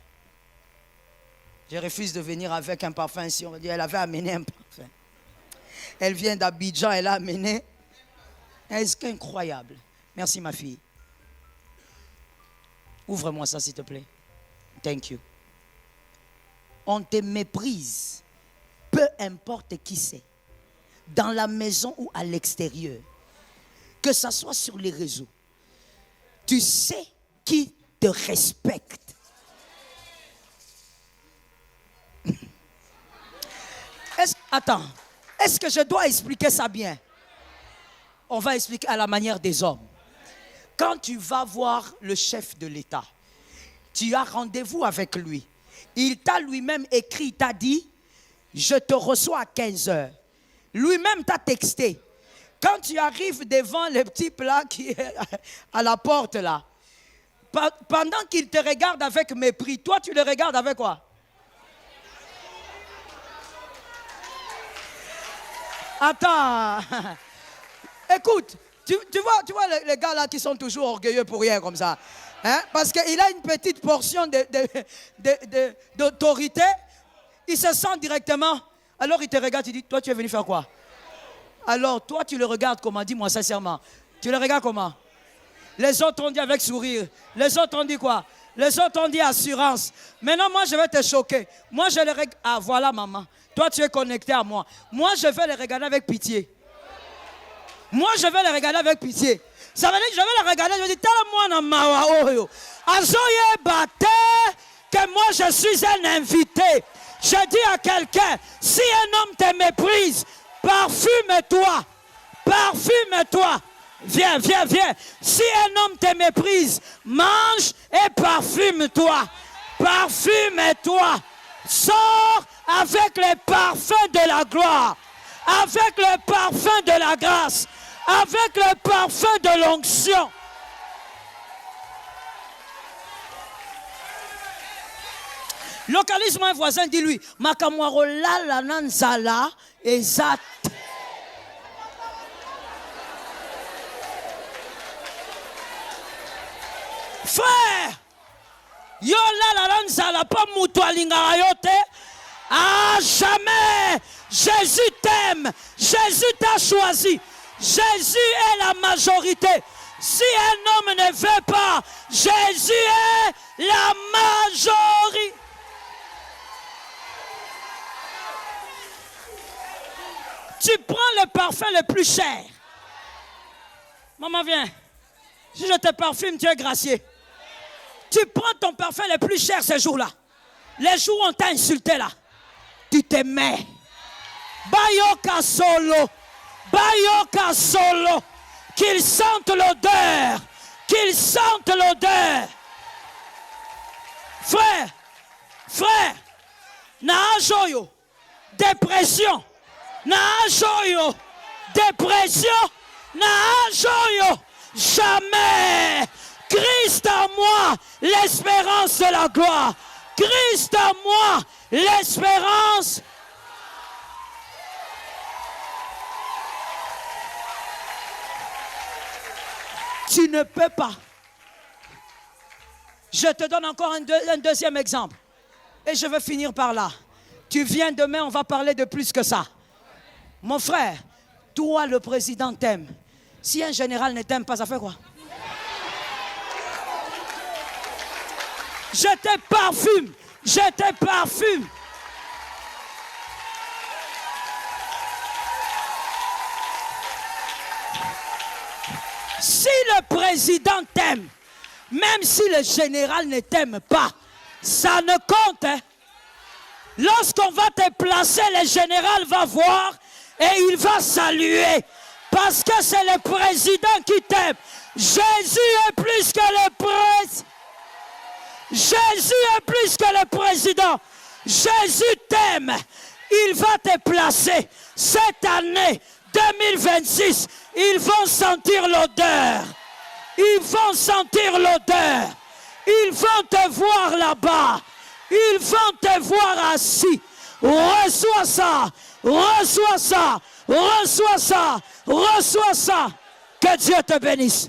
Je refuse de venir avec un parfum si on va dire elle avait amené un parfum. Elle vient d'Abidjan, elle a amené. Est-ce qu'incroyable? Merci ma fille. Ouvre-moi ça s'il te plaît. Thank you. On te méprise, peu importe qui c'est. dans la maison ou à l'extérieur, que ce soit sur les réseaux, tu sais qui te respecte. Est-ce que je dois expliquer ça bien? On va expliquer à la manière des hommes. Quand tu vas voir le chef de l'État, tu as rendez-vous avec lui. Il t'a lui-même écrit, il t'a dit, je te reçois à 15h. Lui-même t'a texté. Quand tu arrives devant le petit plat qui est à la porte là, pendant qu'il te regarde avec mépris, toi tu le regardes avec quoi? Attends. Écoute, tu vois les gars là qui sont toujours orgueilleux pour rien comme ça. Hein? Parce qu'il a une petite portion d'autorité. Il se sent directement. Alors il te regarde, il dit, toi tu es venu faire quoi? Alors toi tu le regardes comment? Dis-moi sincèrement. Tu le regardes comment? Les autres ont dit avec sourire. Les autres ont dit quoi? Les autres ont dit assurance. Maintenant moi je vais te choquer. Moi je les regarde. Ah voilà maman. Toi tu es connecté à moi. Moi je vais les regarder avec pitié. Moi je vais les regarder avec pitié. Ça veut dire que je vais les regarder. Je vais dire, tellement moi mawa oyo. Azoye bate que moi je suis un invité. Je dis à quelqu'un, si un homme te méprise, parfume-toi. Parfume-toi. Viens, viens, viens. Si un homme te méprise, mange et parfume-toi. Parfume-toi. Sors avec le parfum de la gloire, avec le parfum de la grâce, avec le parfum de l'onction. Localise-moi un voisin, dis-lui, Makamwarola la nanzala ezat. Frère, yo la nanzala pas mutualinga yote. Ah, jamais. Jésus t'aime. Jésus t'a choisi. Jésus est la majorité. Si un homme ne veut pas, Jésus est la majorité. Tu prends le parfum le plus cher. Maman, viens. Si je te parfume, tu es gracié. Tu prends ton parfum le plus cher ce jour-là. Les jours où on t'a insulté là. Tu te mets. Bayoka solo. Bayoka solo. Qu'ils sentent l'odeur. Qu'ils sentent l'odeur. Frère. Frère. Naajoyo. Dépression. Naajoyo. Dépression. Naajoyo. Jamais. Christ en moi. L'espérance de la gloire. Christ en moi. L'espérance. Tu ne peux pas. Je te donne encore un deuxième exemple. Et je veux finir par là. Tu viens demain, on va parler de plus que ça. Mon frère, toi le président t'aime. Si un général ne t'aime pas, ça fait quoi? Je te parfume. Je te parfume. Si le président t'aime, même si le général ne t'aime pas, ça ne compte. Hein? Lorsqu'on va te placer, le général va voir et il va saluer. Parce que c'est le président qui t'aime. Jésus est plus que le président. Jésus est plus que le président. Jésus t'aime. Il va te placer. Cette année 2026, ils vont sentir l'odeur. Ils vont sentir l'odeur. Ils vont te voir là-bas. Ils vont te voir assis. Reçois ça. Reçois ça. Reçois ça. Reçois ça. Que Dieu te bénisse.